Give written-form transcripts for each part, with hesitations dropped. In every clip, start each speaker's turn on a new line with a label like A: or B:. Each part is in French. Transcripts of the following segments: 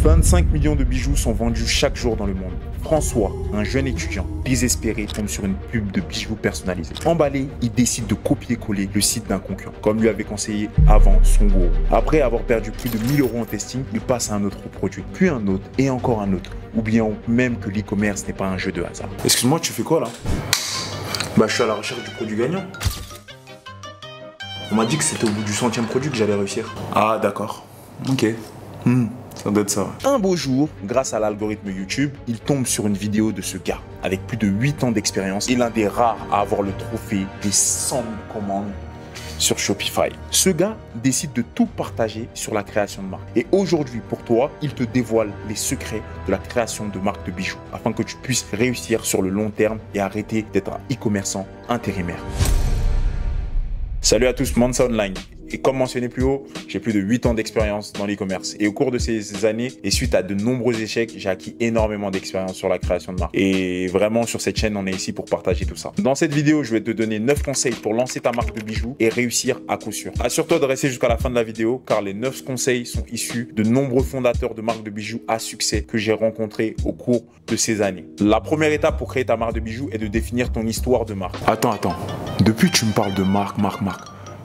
A: 25 millions de bijoux sont vendus chaque jour dans le monde. François, un jeune étudiant désespéré, tombe sur une pub de bijoux personnalisés. Emballé, il décide de copier-coller le site d'un concurrent, comme lui avait conseillé avant son gourou. Après avoir perdu plus de 1000 € en testing, il passe à un autre produit, puis un autre et encore un autre, oubliant même que l'e-commerce n'est pas un jeu de hasard.
B: Excuse-moi, tu fais quoi là? Bah, je suis à la recherche du produit gagnant. On m'a dit que c'était au bout du 100e produit que j'allais réussir. Ah, d'accord. Ok. Ça doit être ça.
A: Un beau jour, grâce à l'algorithme YouTube, il tombe sur une vidéo de ce gars avec plus de 8 ans d'expérience et l'un des rares à avoir le trophée des 100 000 commandes sur Shopify. Ce gars décide de tout partager sur la création de marque. Et aujourd'hui, pour toi, il te dévoile les secrets de la création de marques de bijoux afin que tu puisses réussir sur le long terme et arrêter d'être un e-commerçant intérimaire. Salut à tous, Mansa Online. Et comme mentionné plus haut, j'ai plus de 8 ans d'expérience dans l'e-commerce. Et au cours de ces années, et suite à de nombreux échecs, j'ai acquis énormément d'expérience sur la création de marque. Et vraiment, sur cette chaîne, on est ici pour partager tout ça. Dans cette vidéo, je vais te donner 9 conseils pour lancer ta marque de bijoux et réussir à coup sûr. Assure-toi de rester jusqu'à la fin de la vidéo, car les 9 conseils sont issus de nombreux fondateurs de marques de bijoux à succès que j'ai rencontrés au cours de ces années. La première étape pour créer ta marque de bijoux est de définir ton histoire de marque.
B: Attends. Depuis tu me parles de marque.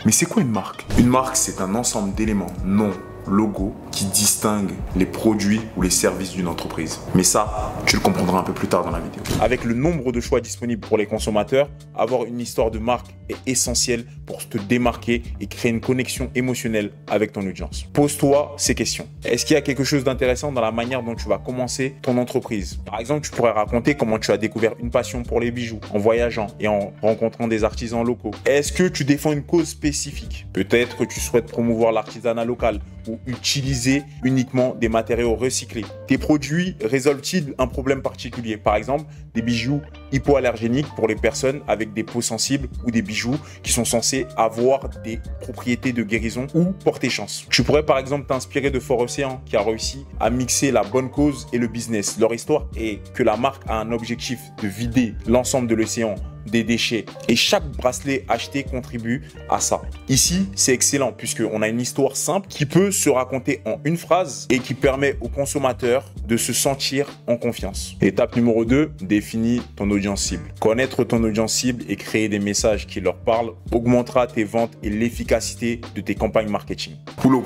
B: Mais c'est quoi une marque? Une marque, c'est un ensemble d'éléments, noms, logos, qui distinguent les produits ou les services d'une entreprise. Mais ça, tu le comprendras un peu plus tard dans la vidéo.
A: Avec le nombre de choix disponibles pour les consommateurs, avoir une histoire de marque est essentiel pour te démarquer et créer une connexion émotionnelle avec ton audience. Pose-toi ces questions. Est-ce qu'il y a quelque chose d'intéressant dans la manière dont tu vas commencer ton entreprise? Par exemple, tu pourrais raconter comment tu as découvert une passion pour les bijoux en voyageant et en rencontrant des artisans locaux. Est-ce que tu défends une cause spécifique? Peut-être que tu souhaites promouvoir l'artisanat local ou utiliser uniquement des matériaux recyclés. Tes produits résolvent-ils un problème particulier? Par exemple, des bijoux hypoallergéniques pour les personnes avec des peaux sensibles ou des bijoux qui sont censés avoir des propriétés de guérison ou porter chance. Tu pourrais par exemple t'inspirer de Fort Océan qui a réussi à mixer la bonne cause et le business. Leur histoire est que la marque a un objectif de vider l'ensemble de l'océan des déchets et chaque bracelet acheté contribue à ça. Ici, c'est excellent puisqu'on a une histoire simple qui peut se raconter en une phrase et qui permet aux consommateurs de se sentir en confiance. Étape numéro 2, définis ton audience cible. Connaître ton audience cible et créer des messages qui leur parlent augmentera tes ventes et l'efficacité de tes campagnes marketing.
B: Boulot.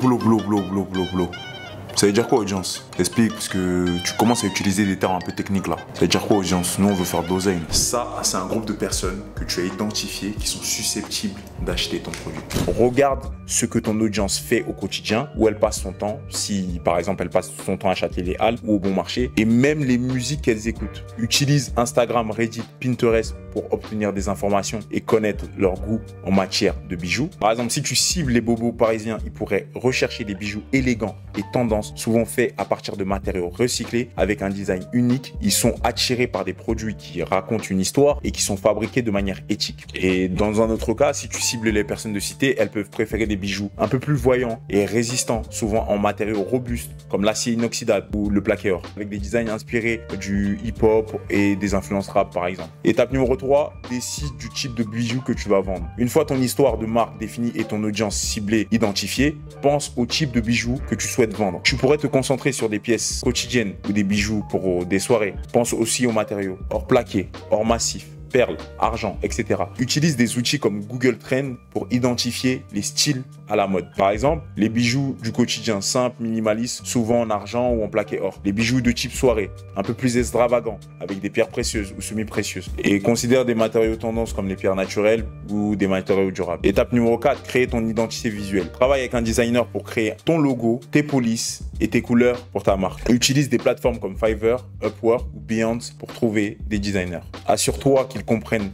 B: Ça veut dire quoi audience? Explique, parce que tu commences à utiliser des termes un peu techniques là. Ça veut dire quoi audience? Nous on veut faire d'oseille. Ça, c'est un groupe de personnes que tu as identifiées qui sont susceptibles d'acheter ton produit.
A: Regarde ce que ton audience fait au quotidien, où elle passe son temps, si par exemple elle passe son temps à châteler les halles ou au bon marché, et même les musiques qu'elles écoutent. Utilise Instagram, Reddit, Pinterest pour obtenir des informations et connaître leur goût en matière de bijoux. Par exemple, si tu cibles les bobos parisiens, ils pourraient rechercher des bijoux élégants et tendances, souvent faits à partir de matériaux recyclés avec un design unique. Ils sont attirés par des produits qui racontent une histoire et qui sont fabriqués de manière éthique. Et dans un autre cas, si tu cibles les personnes de cité, elles peuvent préférer des bijoux un peu plus voyants et résistants, souvent en matériaux robustes comme l'acier inoxydable ou le plaqué or, avec des designs inspirés du hip-hop et des influences rap par exemple. Étape numéro 3, décide du type de bijoux que tu vas vendre. Une fois ton histoire de marque définie et ton audience ciblée identifiée, pense au type de bijoux que tu souhaites vendre. Tu pourrais te concentrer sur des pièces quotidiennes ou des bijoux pour des soirées. Pense aussi aux matériaux, or plaqué, or massif, perles, argent, etc. Utilise des outils comme Google Trends pour identifier les styles à la mode. Par exemple, les bijoux du quotidien simples, minimalistes, souvent en argent ou en plaqué or. Les bijoux de type soirée, un peu plus extravagants, avec des pierres précieuses ou semi-précieuses. Et considère des matériaux tendance comme les pierres naturelles ou des matériaux durables. Étape numéro 4, créer ton identité visuelle. Travaille avec un designer pour créer ton logo, tes polices et tes couleurs pour ta marque. Utilise des plateformes comme Fiverr, Upwork ou Behance pour trouver des designers. Assure-toi qu'ils comprennent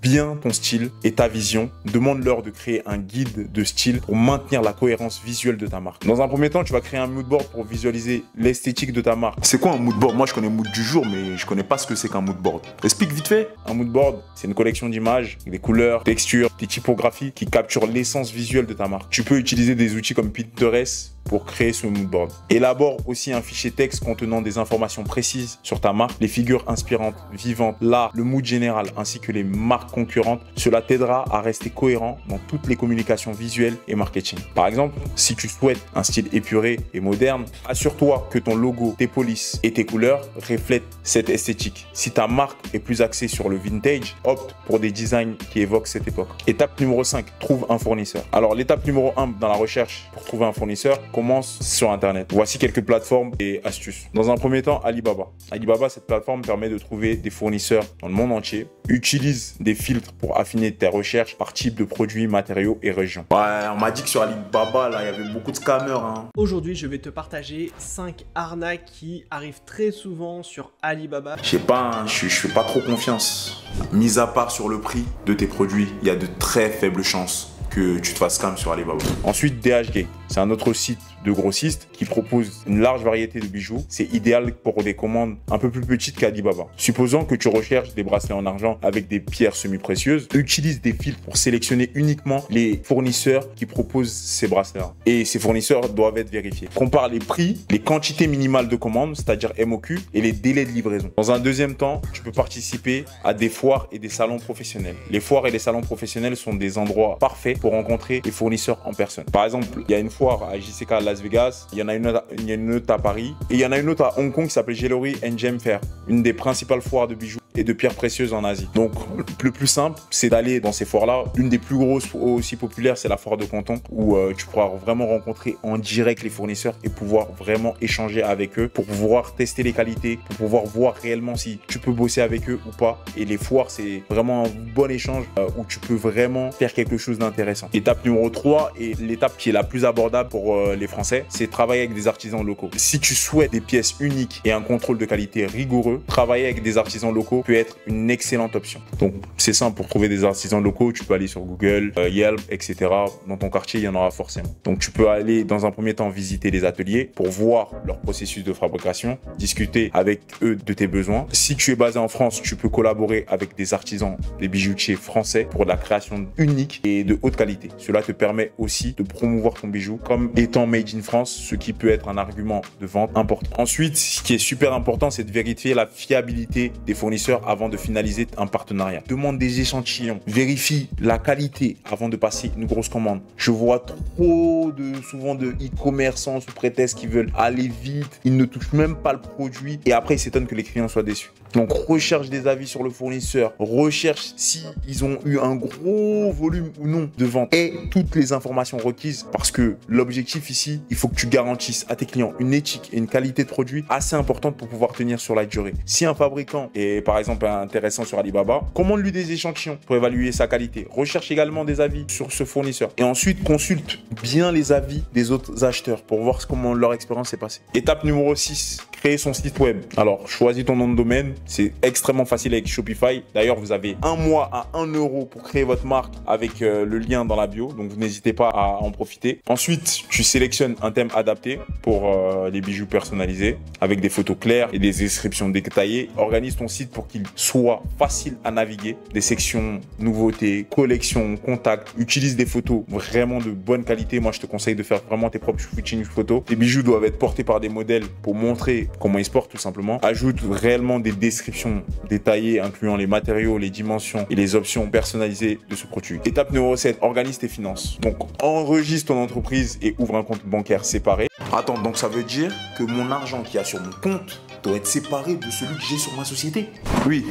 A: bien ton style et ta vision. Demande-leur de créer un guide de style pour maintenir la cohérence visuelle de ta marque. Dans un premier temps, tu vas créer un mood board pour visualiser l'esthétique de ta marque.
B: C'est quoi un mood board? Moi je connais mood du jour, mais je connais pas ce que c'est qu'un mood board. Explique vite fait.
A: Un mood board, c'est une collection d'images, des couleurs, textures, des typographies qui capturent l'essence visuelle de ta marque. Tu peux utiliser des outils comme Pinterest pour créer ce mood board. Élabore aussi un fichier texte contenant des informations précises sur ta marque, les figures inspirantes, vivantes, le mood général ainsi que les marques concurrentes. Cela t'aidera à rester cohérent dans toutes les communications visuelles et marketing. Par exemple, si tu souhaites un style épuré et moderne, assure-toi que ton logo, tes polices et tes couleurs reflètent cette esthétique. Si ta marque est plus axée sur le vintage, opte pour des designs qui évoquent cette époque. Étape numéro 5, trouve un fournisseur. Alors l'étape numéro 1 dans la recherche pour trouver un fournisseur commence sur Internet. Voici quelques plateformes et astuces. Dans un premier temps, Alibaba. Alibaba, cette plateforme permet de trouver des fournisseurs dans le monde entier. Utilise des filtres pour affiner tes recherches par type de produits, matériaux et régions.
B: Ouais, on m'a dit que sur Alibaba, là, il y avait beaucoup de scammers.
C: Aujourd'hui, je vais te partager 5 arnaques qui arrivent très souvent sur Alibaba.
B: Je sais pas, je fais pas trop confiance. Mis à part sur le prix de tes produits, il y a de très faibles chances que tu te fasses scam sur Alibaba.
A: Ensuite, DHgate. C'est un autre site de grossiste qui propose une large variété de bijoux. C'est idéal pour des commandes un peu plus petites qu'Alibaba. Supposons que tu recherches des bracelets en argent avec des pierres semi-précieuses, utilise des filtres pour sélectionner uniquement les fournisseurs qui proposent ces bracelets-là. Et ces fournisseurs doivent être vérifiés. Compare les prix, les quantités minimales de commandes, c'est-à-dire MOQ, et les délais de livraison. Dans un deuxième temps, tu peux participer à des foires et des salons professionnels. Les foires et les salons professionnels sont des endroits parfaits pour rencontrer les fournisseurs en personne. Par exemple, il y a une foire à JCK à Las Vegas, il y en a une autre à Paris et il y en a une autre à Hong Kong qui s'appelle Jewelry and Gem Fair, une des principales foires de bijoux et de pierres précieuses en Asie. Donc le plus simple, c'est d'aller dans ces foires-là. Une des plus grosses aussi populaires, c'est la foire de Canton où tu pourras vraiment rencontrer en direct les fournisseurs et pouvoir vraiment échanger avec eux pour pouvoir tester les qualités, pour pouvoir voir réellement si tu peux bosser avec eux ou pas. Et les foires, c'est vraiment un bon échange où tu peux vraiment faire quelque chose d'intéressant. Étape numéro 3 et l'étape qui est la plus abordable pour les Français, c'est travailler avec des artisans locaux. Si tu souhaites des pièces uniques et un contrôle de qualité rigoureux, travailler avec des artisans locaux peut être une excellente option. Donc c'est simple, pour trouver des artisans locaux, tu peux aller sur Google, Yelp, etc. Dans ton quartier, il y en aura forcément. Donc tu peux aller dans un premier temps visiter les ateliers pour voir leur processus de fabrication, discuter avec eux de tes besoins. Si tu es basé en France, tu peux collaborer avec des artisans, des bijoutiers français pour la création unique et de haute qualité. Cela te permet aussi de promouvoir ton bijou comme étant made in France, ce qui peut être un argument de vente important. Ensuite, ce qui est super important, c'est de vérifier la fiabilité des fournisseurs avant de finaliser un partenariat. Demande des échantillons, vérifie la qualité avant de passer une grosse commande. Je vois souvent de e-commerçants sous prétexte qu'ils veulent aller vite, ils ne touchent même pas le produit et après ils s'étonnent que les clients soient déçus. Donc recherche des avis sur le fournisseur, recherche si ils ont eu un gros volume ou non de vente et toutes les informations requises parce que l'objectif ici, il faut que tu garantisses à tes clients une éthique et une qualité de produit assez importante pour pouvoir tenir sur la durée. Si un fabricant est par exemple intéressant sur Alibaba, commande-lui des échantillons pour évaluer sa qualité. Recherche également des avis sur ce fournisseur et ensuite consulte bien les avis des autres acheteurs pour voir comment leur expérience s'est passée. Étape numéro 6, créer son site web. Alors choisis ton nom de domaine, c'est extrêmement facile avec Shopify. D'ailleurs, vous avez un mois à 1 euro pour créer votre marque avec le lien dans la bio, donc vous n'hésitez pas à en profiter. Ensuite, tu sélectionnes un thème adapté pour les bijoux personnalisés avec des photos claires et des descriptions détaillées. Organise ton site pour qu'il soit facile à naviguer. Des sections nouveautés, collections, contacts. Utilise des photos vraiment de bonne qualité. Moi, je te conseille de faire vraiment tes propres shootings photos. Tes bijoux doivent être portés par des modèles pour montrer comment ils se portent tout simplement. Ajoute réellement des descriptions détaillées incluant les matériaux, les dimensions et les options personnalisées de ce produit. Étape numéro 7, organise tes finances. Donc, enregistre ton entreprise et ouvre un compte bancaire séparé.
B: Attends, donc ça veut dire que mon argent qu'il y a sur mon compte doit être séparé de celui que j'ai sur ma société?
A: Oui,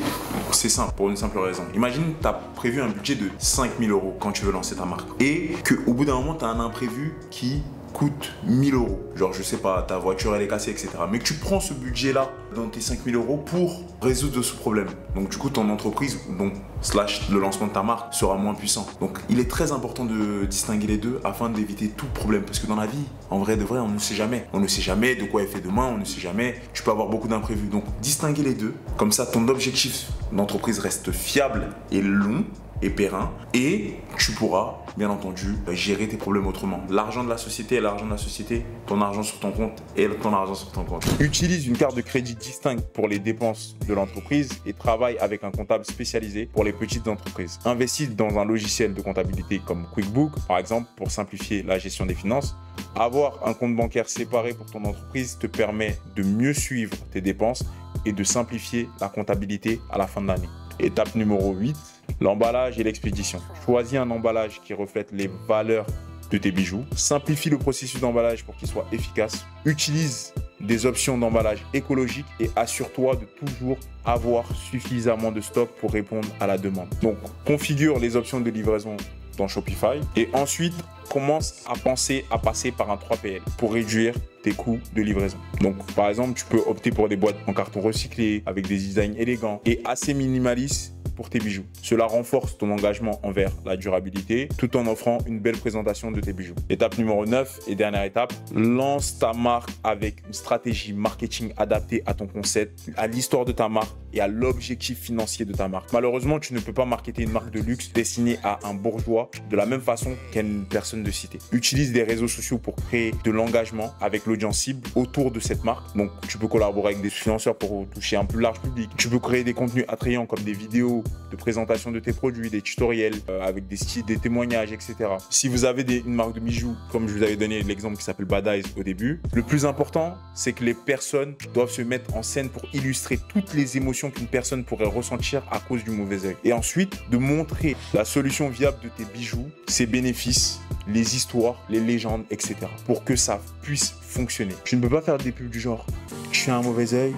B: c'est simple, pour une simple raison. Imagine, tu as prévu un budget de 5 000 € quand tu veux lancer ta marque. Et qu'au bout d'un moment, tu as un imprévu qui coûte 1 000 €. Genre, je sais pas, ta voiture elle est cassée, etc. Mais que tu prends ce budget-là dans tes 5 000 € pour résoudre ce problème. Donc, du coup, ton entreprise, donc, / le lancement de ta marque sera moins puissant. Donc, il est très important de distinguer les deux afin d'éviter tout problème. Parce que dans la vie, en vrai de vrai, on ne sait jamais. On ne sait jamais de quoi est fait demain, on ne sait jamais. Tu peux avoir beaucoup d'imprévus. Donc, distinguer les deux. Comme ça, ton objectif d'entreprise reste fiable et long. et périn et tu pourras, bien entendu, gérer tes problèmes autrement. L'argent de la société est l'argent de la société, ton argent sur ton compte est ton argent sur ton compte.
A: Utilise une carte de crédit distincte pour les dépenses de l'entreprise et travaille avec un comptable spécialisé pour les petites entreprises. Investis dans un logiciel de comptabilité comme QuickBook, par exemple, pour simplifier la gestion des finances. Avoir un compte bancaire séparé pour ton entreprise te permet de mieux suivre tes dépenses et de simplifier la comptabilité à la fin de l'année. Étape numéro 8, l'emballage et l'expédition. Choisis un emballage qui reflète les valeurs de tes bijoux. Simplifie le processus d'emballage pour qu'il soit efficace. Utilise des options d'emballage écologiques et assure-toi de toujours avoir suffisamment de stock pour répondre à la demande. Donc, configure les options de livraison dans Shopify et ensuite commence à penser à passer par un 3PL pour réduire tes coûts de livraison. Donc par exemple, tu peux opter pour des boîtes en carton recyclé avec des designs élégants et assez minimalistes pour tes bijoux. Cela renforce ton engagement envers la durabilité tout en offrant une belle présentation de tes bijoux. Étape numéro 9 et dernière étape, lance ta marque avec une stratégie marketing adaptée à ton concept, à l'histoire de ta marque et à l'objectif financier de ta marque. Malheureusement, tu ne peux pas marketer une marque de luxe destinée à un bourgeois de la même façon qu'une personne de cité. Utilise des réseaux sociaux pour créer de l'engagement avec l'audience cible autour de cette marque. Donc, tu peux collaborer avec des influenceurs pour toucher un plus large public. Tu peux créer des contenus attrayants comme des vidéos de présentation de tes produits, des tutoriels avec des styles, des témoignages, etc. Si vous avez une marque de bijoux, comme je vous avais donné l'exemple qui s'appelle Bad Eyes au début, le plus important, c'est que les personnes doivent se mettre en scène pour illustrer toutes les émotions qu'une personne pourrait ressentir à cause du mauvais œil. Et ensuite, de montrer la solution viable de tes bijoux, ses bénéfices, les histoires, les légendes, etc. pour que ça puisse fonctionner. Tu ne peux pas faire des pubs du genre « tu as un mauvais œil,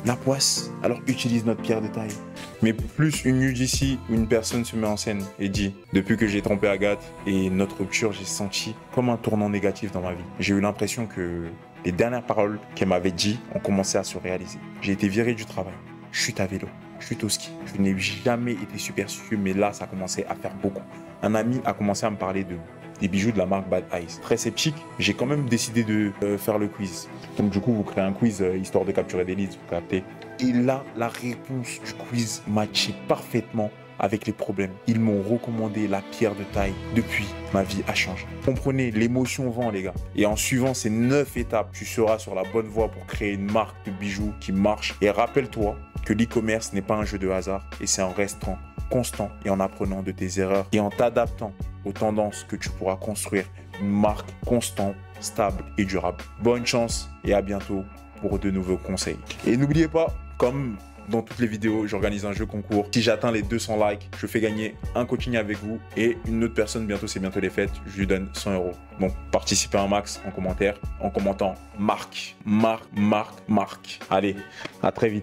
A: la poisse, alors utilise notre pierre de taille ». Mais plus une UGC où une personne se met en scène et dit « depuis que j'ai trompé Agathe et notre rupture, j'ai senti comme un tournant négatif dans ma vie. J'ai eu l'impression que les dernières paroles qu'elle m'avait dit ont commencé à se réaliser. J'ai été viré du travail, chute à vélo, chute au ski. Je n'ai jamais été superstitieux, mais là, ça a commencé à faire beaucoup. Un ami a commencé à me parler des bijoux de la marque Bad Eyes. Très sceptique, j'ai quand même décidé de faire le quiz. Donc du coup, vous créez un quiz histoire de capturer des leads, vous captez. Et là, la réponse du quiz matchait parfaitement avec les problèmes. Ils m'ont recommandé la pierre de taille. Depuis, ma vie a changé. Comprenez, l'émotion vend, les gars. Et en suivant ces 9 étapes, tu seras sur la bonne voie pour créer une marque de bijoux qui marche. Et rappelle-toi que l'e-commerce n'est pas un jeu de hasard et c'est en restant constant et en apprenant de tes erreurs et en t'adaptant aux tendances que tu pourras construire une marque constante, stable et durable. Bonne chance et à bientôt pour de nouveaux conseils. Et n'oubliez pas, comme dans toutes les vidéos, j'organise un jeu concours. Si j'atteins les 200 likes, je fais gagner un coaching avec vous et une autre personne, c'est bientôt les fêtes, je lui donne 100 €. Donc, participez un max en commentaire en commentant marque. Allez, à très vite.